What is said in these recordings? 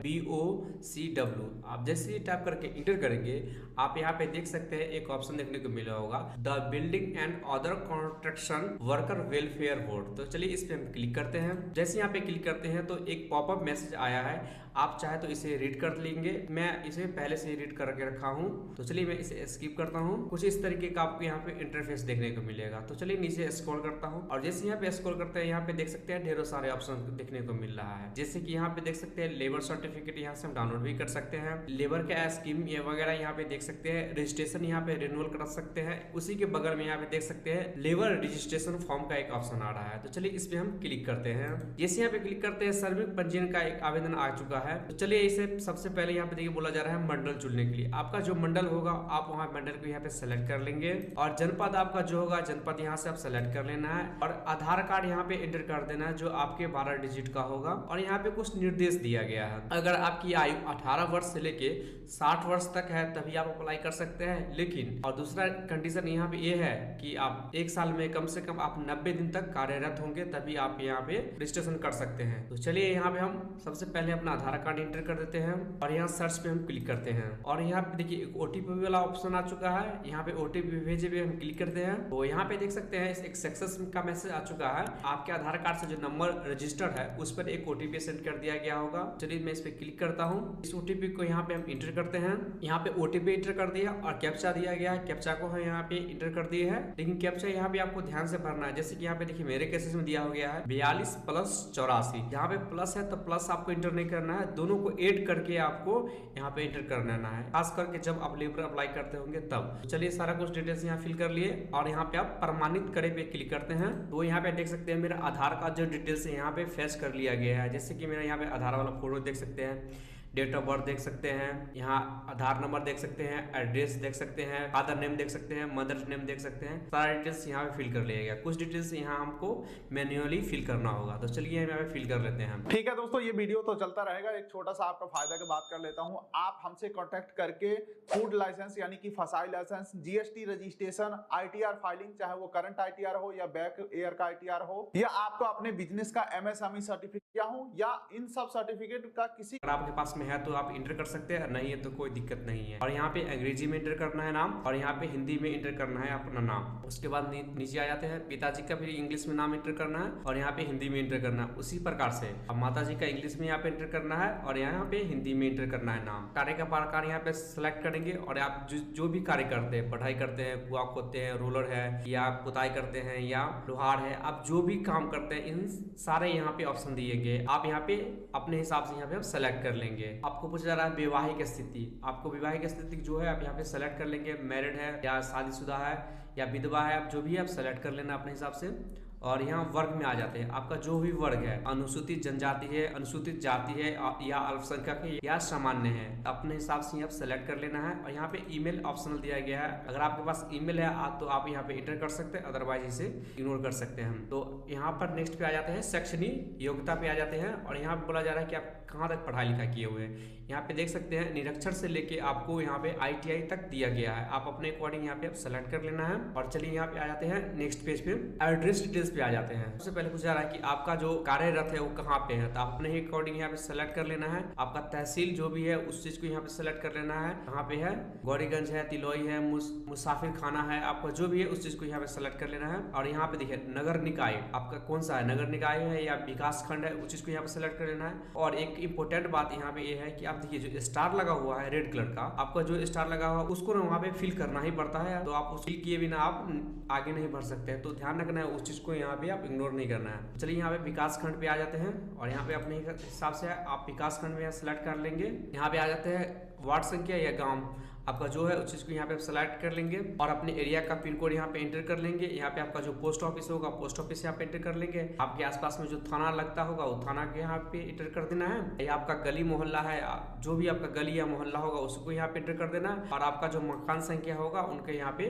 BOCW। आप जैसे ही टाइप करके इंटर करेंगे आप यहाँ पे देख सकते हैं एक ऑप्शन देखने को मिला होगा, the building and other construction worker welfare board. तो चलिए इस पे हम क्लिक करते हैं। जैसे यहाँ पे क्लिक करते हैं तो एक पॉपअप मैसेज आया है, आप चाहे तो इसे रीड कर लेंगे। मैं इसे पहले से रीड करके रखा हूँ, तो चलिए मैं इसे स्किप करता हूँ। कुछ इस तरीके का आपको यहाँ पे इंटरफेस देखने को मिलेगा। तो चलिए नीचे स्क्रॉल करता हूँ और जैसे यहाँ पे स्क्रॉल करते हैं यहाँ पे देख सकते हैं ढेरों सारे ऑप्शन देखने को मिल रहा है। जैसे कि यहाँ पे देख सकते हैं लेबर सर्टिफिकेट, यहाँ से हम डाउनलोड भी कर सकते हैं। लेबर का स्कीम ये वगैरह यहाँ पे देख सकते हैं। रजिस्ट्रेशन यहाँ पे रिन्यूअल कर सकते हैं। उसी के बगल में यहाँ पे देख सकते हैं लेबर रजिस्ट्रेशन फॉर्म का एक ऑप्शन आ रहा है। तो चलिए इस पे हम क्लिक करते हैं। जैसे यहाँ पे क्लिक करते हैं श्रमिक पंजीयन का एक आवेदन आ चुका है। तो चलिए इसे सबसे पहले यहाँ पे देखिए बोला जा रहा है मंडल चुनने के लिए। आपका जो मंडल होगा आप वहाँ मंडल को यहाँ पे सेलेक्ट कर लेंगे और जनपद आपका जो होगा जनपद यहाँ से आप सेलेक्ट कर लेना है और आधार कार्ड यहाँ पे एंटर कर देना है जो आपके 12 डिजिट का होगा। और यहाँ पे कुछ निर्देश दिया गया है, अगर आपकी आयु 18 वर्ष से लेके 60 वर्ष तक है तभी आप अप्लाई कर सकते हैं। लेकिन और दूसरा कंडीशन यहाँ पे ये है कि आप एक साल में कम से कम आप 90 दिन तक कार्यरत होंगे तभी आप यहाँ पे रजिस्ट्रेशन कर सकते हैं। तो चलिए यहाँ पे हम सबसे पहले अपना आधार कार्ड एंटर कर देते हैं और यहाँ सर्च पे हम क्लिक करते हैं और यहाँ पे देखिए OTP वाला ऑप्शन आ चुका है। यहाँ पे OTP भेजे पे हम क्लिक करते हैं तो यहाँ पे देख सकते हैं एक सक्सेस का मैसेज आ चुका है। आपके आधार कार्ड से जो नंबर रजिस्टर्ड है उस पर एक OTP सेंड कर दिया गया होगा। चलिए मैं इस पे क्लिक करता हूँ। इस OTP को यहाँ पे हम इंटर करते हैं। यहाँ पे OTP इंटर कर दिया और कैप्चा दिया गया है, कैप्चा को हम यहाँ पे इंटर कर दिए है। लेकिन कैप्चा यहाँ पे आपको ध्यान से भरना है। जैसे कि यहाँ पे देखिए मेरे केसेस में दिया हो गया है 42 + 84। यहाँ पे प्लस है तो प्लस आपको इंटर नहीं करना है, दोनों को ऐड करके आपको यहाँ पे इंटर करना है, खास करके जब आप लेबर अप्लाई करते होंगे तब। तो चलिए सारा कुछ डिटेल्स यहाँ फिल कर लिए और यहाँ पे आप प्रमाणित करे पे क्लिक करते हैं। तो यहाँ पे देख सकते हैं मेरा आधार कार्ड जो डिटेल्स है यहाँ पे फेच कर लिया गया है। जैसे कि मेरा यहाँ पे आधार वाला फोटो देख सकते हैं, डेट ऑफ बर्थ देख सकते हैं, यहाँ आधार नंबर देख सकते हैं, एड्रेस देख सकते हैं, फादर नेम देख सकते हैं, मदर नेम देख सकते हैं। सारा डिटेल्स यहाँ पे फिल कर लिया गया। कुछ डिटेल्स यहाँ हमको मैन्युअली फिल करना होगा। तो चलिए यहाँ पे फिल कर लेते हैं। ठीक है दोस्तों, ये वीडियो तो चलता रहेगा। एक छोटा सा आपका फायदा की बात कर लेता हूँ। आप हमसे कांटेक्ट करके फूड लाइसेंस यानी कि FSSAI license, GST registration, ITR filing, चाहे वो करंट ITR हो या बैक ईयर का ITR हो या आपको अपने बिजनेस का MSME सर्टिफिकेट हो या इन सब सर्टिफिकेट का किसी अगर आपके पास में है तो आप इंटर कर सकते हैं, नहीं है तो कोई दिक्कत नहीं है। और यहाँ पे अंग्रेजी में इंटर करना है नाम और यहाँ पे हिंदी में इंटर करना है अपना नाम। उसके बाद नीचे आ जाते हैं पिताजी का फिर इंग्लिश में नाम इंटर करना है और यहाँ पे हिंदी में इंटर करना है। उसी प्रकार से अब माता जी का इंग्लिश में यहाँ पे इंटर करना है और यहाँ पे हिंदी में इंटर करना है नाम। कार्य का प्रकार यहाँ पे सिलेक्ट करेंगे और आप जो भी कार्य करते हैं, पढ़ाई करते हैं, कुआ खोदते हैं, रोलर है या पुताई करते हैं या लोहार है, आप जो भी काम करते हैं इन सारे यहाँ पे ऑप्शन दिए गए। आप यहाँ पे अपने हिसाब से यहाँ पे सेलेक्ट कर लेंगे। आपको पूछा जा रहा है वैवाहिक स्थिति, आपको वैवाहिक स्थिति जो है आप यहाँ पे सेलेक्ट कर लेंगे। मैरिड है या शादीशुदा है या विधवा है, आप जो भी आप सेलेक्ट कर लेना अपने हिसाब से। और यहाँ वर्ग में आ जाते हैं, आपका जो भी वर्ग है, अनुसूचित जनजाति है, अनुसूचित जाति है या अल्पसंख्यक है या सामान्य है, अपने हिसाब से यहाँ सेलेक्ट कर लेना है। और यहाँ पे ईमेल ऑप्शनल दिया गया है। अगर आपके पास ईमेल है तो आप यहाँ पे इंटर कर सकते हैं, अदरवाइज इसे इग्नोर कर सकते हैं हम। तो यहाँ पर नेक्स्ट पे आ जाते हैं शैक्षणिक योग्यता पे आ जाते हैं और यहाँ पे बोला जा रहा है कि आप कहाँ तक पढ़ाई लिखाई किए हुए हैं। यहाँ पे देख सकते हैं निरक्षर से लेके आपको यहाँ पे ITI तक दिया गया है। आप अपने अकॉर्डिंग यहाँ पे सेलेक्ट कर लेना है। और चलिए यहाँ पे आ जाते हैं नेक्स्ट पेज पे, एड्रेस डिटेल्स पे आ जाते हैं। सबसे पहले पूछा जा रहा है कि आपका जो कार्यरत है वो कहाँ पे है, तो आप अपने ही अकॉर्डिंग यहाँ पे सेलेक्ट कर लेना है। आपका तहसील जो भी है उस चीज को यहाँ पे सेलेक्ट कर लेना है, कहाँ पे है, गौरीगंज है, तिलोई है, मुसाफिर खाना है, आपका जो भी है उस चीज को यहाँ पे सेलेक्ट कर लेना है। और यहाँ पे देखिए नगर निकाय आपका कौन सा है, नगर निकाय है या विकास खंड है, उस चीज को यहाँ पे सेलेक्ट कर लेना है। और एक इंपॉर्टेंट बात यहाँ पे ये है कि आप देखिए जो स्टार लगा हुआ है रेड कलर का, आपका जो स्टार लगा हुआ है उसको वहाँ पे फिल करना ही पड़ता है। तो आप उस फिल किए बिना आप आगे नहीं बढ़ सकते हैं। तो ध्यान रखना है, उस चीज को यहाँ पे आप इग्नोर नहीं करना है। चलिए यहाँ पे विकास खंड पे आ जाते हैं और यहाँ पे अपने हिसाब से आप विकास खंड में सेलेक्ट कर लेंगे। यहाँ पे आ जाते हैं वार्ड संख्या या गांव आपका जो है उस चीज को यहाँ पे सेलेक्ट कर लेंगे और अपने एरिया का पिन कोड यहाँ पे एंटर कर लेंगे। यहाँ पे आपका जो पोस्ट ऑफिस होगा पोस्ट ऑफिस यहाँ पे एंटर कर लेंगे। आपके आसपास में जो थाना लगता होगा वो थाना के यहाँ पे एंटर कर देना है। या आपका गली मोहल्ला है, जो भी आपका गली या मोहल्ला होगा उसको यहाँ पे एंटर कर देना है। और आपका जो मकान संख्या होगा उनके यहाँ पे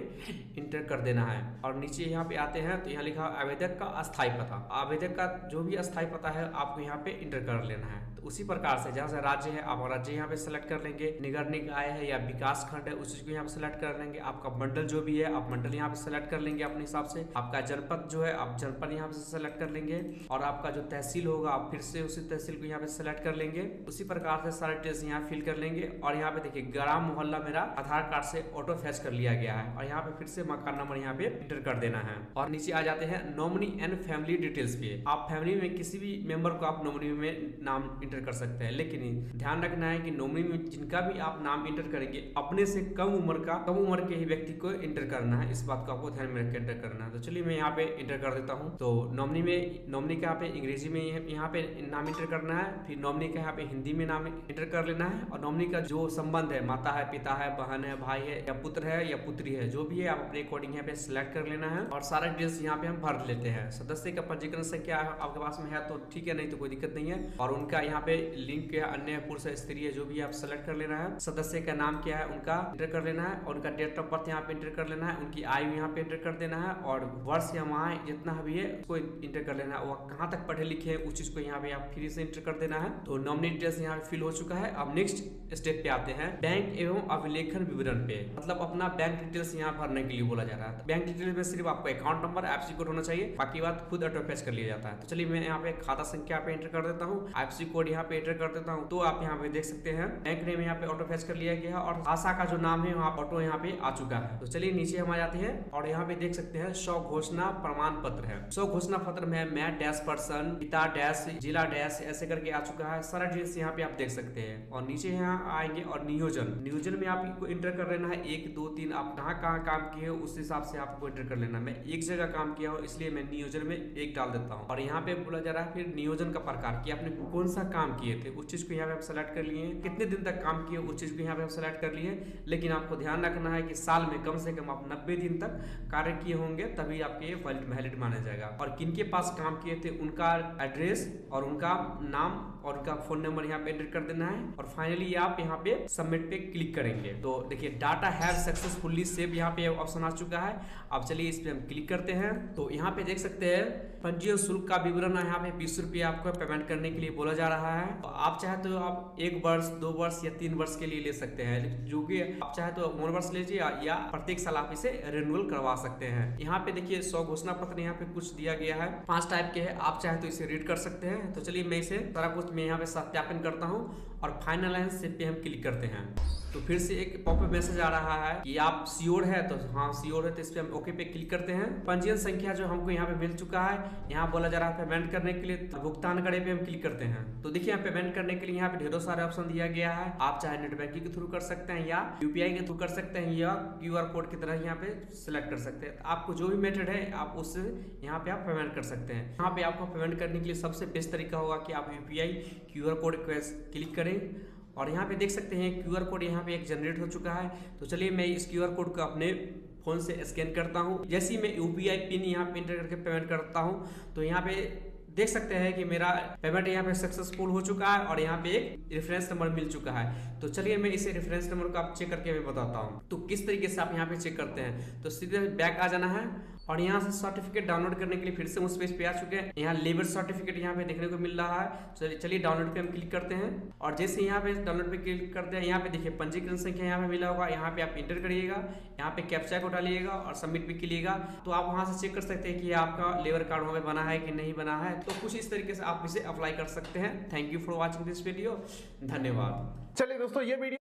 इंटर कर देना है। और नीचे यहाँ पे आते हैं तो यहाँ लिखा आवेदक का अस्थायी पता, आवेदक का जो भी अस्थायी पता है आपको यहाँ पे इंटर कर लेना है। तो उसी प्रकार से जहाँ से राज्य है आप राज्य यहाँ पे सेलेक्ट कर लेंगे, निगर निकाय है या विकास कास्ट खंड है उस चीज को यहाँ पे सिलेक्ट कर लेंगे। आपका मंडल जो भी है आप मंडल यहाँ पे सिलेक्ट कर लेंगे अपने हिसाब से। आपका जनपद जो है आप जनपद यहाँ पे सिलेक्ट कर लेंगे और आपका जो तहसील होगा आप फिर से उसी तहसील को यहाँ पे सिलेक्ट कर लेंगे। उसी प्रकार से सारे डिटेल्स यहाँ फिल कर लेंगे और यहाँ पे देखिए ग्राम मोहल्ला मेरा आधार कार्ड से ऑटो फैच कर लिया गया है और यहाँ पे फिर से मकान नंबर यहाँ पे इंटर कर देना है। और नीचे आ जाते हैं नॉमिनी एंड फैमिली डिटेल्स पे। आप फैमिली में किसी भी मेंबर को आप नॉमिनी में नाम इंटर कर सकते हैं, लेकिन ध्यान रखना है कि नॉमिनी में जिनका भी आप नाम इंटर करेंगे अपने से कम उम्र के ही व्यक्ति को इंटर करना है। इस बात को आपको ध्यान में रख इंटर करना है। तो चलिए मैं यहाँ पे इंटर कर देता हूँ। तो नॉमिनी का यहाँ पे अंग्रेजी में यहाँ पे नाम इंटर करना है, फिर नॉमिनी का यहाँ पे हिंदी में नाम इंटर कर लेना है और नॉमिनी का जो संबंध है माता है, पिता है, बहन है, भाई है या पुत्र है या पुत्री है, जो भी है आप अपने अकॉर्डिंग यहाँ पे सिलेक्ट कर लेना है और सारा डिटेल्स यहाँ पे हम भर लेते हैं। सदस्य का पंजीकरण संख्या आपके पास में है तो ठीक है, नहीं तो कोई दिक्कत नहीं है। और उनका यहाँ पे लिंक या अन्य पुरुष स्त्री है जो भी आप सेलेक्ट कर लेना है। सदस्य का नाम क्या है उनका इंटर कर लेना है और उनका डेट ऑफ बर्थ यहाँ पे इंटर कर लेना है। उनकी आयु यहाँ पे इंटर कर देना है और वर्ष या माह जितना भी है उसको इंटर कर लेना है। वो कहाँ तक पढ़े लिखे हैं उस चीज को यहाँ पे आप फिर से इंटर कर देना है। तो नॉमिनी डिटेल्स यहाँ पे फिल हो चुका है। अब नेक्स्ट स्टेप पे आते हैं बैंक एवं अभिलेखन विवरण पे, मतलब अपना बैंक डिटेल्स यहाँ भरने के लिए बोला जा रहा है। बैंक डिटेल्स में सिर्फ आपको अकाउंट नंबर IFSC कोड होना चाहिए, बाकी बात खुद ऑटो फैच कर लिया जाता है। तो चलिए मैं यहाँ पे खाता संख्या पे एंटर कर देता हूँ, IFSC कोड यहाँ पे एंटर कर देता हूँ। तो आप यहाँ पे देख सकते हैं बैंक नेम यहाँ पे ऑटो फैच कर लिया गया और आशा का जो नाम है वहाँ ऑटो यहाँ पे आ चुका है। तो चलिए नीचे हम आ जाते हैं और यहाँ पे देख सकते हैं स्वघोषणा प्रमाण पत्र है। स्वघोषणा पत्र में मैं डैश पर्सन, पिता डैश, जिला डैश ऐसे करके आ चुका है। सारा डिटेल्स यहाँ पे आप देख सकते हैं। और नीचे यहाँ आएंगे और नियोजन में आपको इंटर कर लेना है 1 2 3 आप कहाँ काम किए हो उस हिसाब से आपको इंटर कर लेना है। मैं एक जगह काम किया हूँ इसलिए मैं नियोजन में 1 डाल देता हूँ। और यहाँ पे बोला जा रहा है फिर नियोजन का प्रकार कि आपने कौन सा काम किए थे उस चीज को यहाँ पे आप सेलेक्ट कर लिए, कितने दिन तक काम किए उस चीज को यहाँ पे आप सेलेक्ट कर लिए। लेकिन आपको ध्यान रखना है कि साल में कम से कम आप 90 दिन तक कार्य किए होंगे तभी आपके ये वैलिड माना जाएगा। और किनके पास काम किए थे उनका एड्रेस और उनका नाम और उनका फोन नंबर यहाँ पे एंटर कर देना है। और फाइनली आप यहाँ पे सबमिट पे क्लिक करेंगे। तो देखिए डाटा हैव सक्सेसफुली सेव यहाँ पे ऑप्शन आ चुका है। अब चलिए इस पे हम क्लिक करते हैं। तो यहाँ पे देख सकते हैं पंजीयन शुल्क का विवरण यहाँ पे 20 रुपये आपको पेमेंट करने के लिए बोला जा रहा है। तो आप चाहे तो आप 1 वर्ष 2 वर्ष या 3 वर्ष के लिए ले सकते हैं, जो कि आप चाहे तो 1 वर्ष लीजिए या प्रत्येक साल आप इसे रिन्यूअल करवा सकते हैं। यहाँ पे देखिए स्वघोषणा पत्र यहाँ पे कुछ दिया गया है, 5 टाइप के है, आप चाहे तो इसे रीड कर सकते हैं। तो चलिए मैं इसे सारा कुछ मैं यहाँ पे सत्यापन करता हूँ और फाइनलाइज पे हम क्लिक करते हैं। तो फिर से एक पॉपअप मैसेज आ रहा है कि आप श्योर है, तो हाँ श्योर है, तो इस पे हम ओके पे क्लिक करते हैं। पंजीयन संख्या जो हमको यहाँ पे मिल चुका है, यहाँ बोला जा रहा है पेमेंट करने के लिए, तो भुगतान करे पे हम क्लिक करते हैं। तो देखिए यहाँ पेमेंट करने के लिए यहाँ पे ढेरों सारे ऑप्शन दिया गया है। आप चाहे नेट बैंकिंग के थ्रू कर सकते हैं या UPI के थ्रू कर सकते हैं या QR कोड की तरह यहाँ पे सिलेक्ट कर सकते हैं। आपको जो भी मेथड है आप उससे यहाँ पे आप पेमेंट कर सकते हैं। यहाँ पे आपको पेमेंट करने के लिए सबसे बेस्ट तरीका होगा कि आप UPI QR कोड क्लिक करें और यहाँ पे देख सकते हैं QR कोड यहाँ पे एक जनरेट हो चुका है। तो चलिए मैं इस QR कोड को अपने फोन से स्कैन करता हूँ। जैसे ही मैं UPI पिन यहाँ पे इंटर करके पेमेंट करता हूँ तो यहाँ पे देख सकते हैं कि मेरा पेमेंट यहाँ पे सक्सेसफुल हो चुका है और यहाँ पे एक रेफरेंस नंबर मिल चुका है। तो चलिए मैं इसे रेफरेंस नंबर को आप चेक करके मैं बताता हूँ। तो किस तरीके से आप यहाँ पे चेक करते हैं, तो सीधे बैक आ जाना है और यहाँ से सर्टिफिकेट डाउनलोड करने के लिए फिर से उस पेज पे आ चुके हैं। यहाँ लेबर सर्टिफिकेट यहाँ पे देखने को मिल रहा है। चलिए डाउनलोड पे हम क्लिक करते हैं और जैसे यहाँ पे डाउनलोड पे क्लिक करते हैं यहाँ पे देखिए पंजीकरण संख्या यहाँ पे मिला होगा, यहाँ पे आप इंटर करिएगा, यहाँ पे कैप्चा को डालिएगा और सबमिट पे कीजिएगा। तो आप वहाँ से चेक कर सकते हैं कि आपका लेबर कार्ड वहाँ पे बना है कि नहीं बना है। तो कुछ इस तरीके से आप इसे अप्लाई कर सकते हैं। Thank you for watching this video, धन्यवाद। चलिए दोस्तों ये वीडियो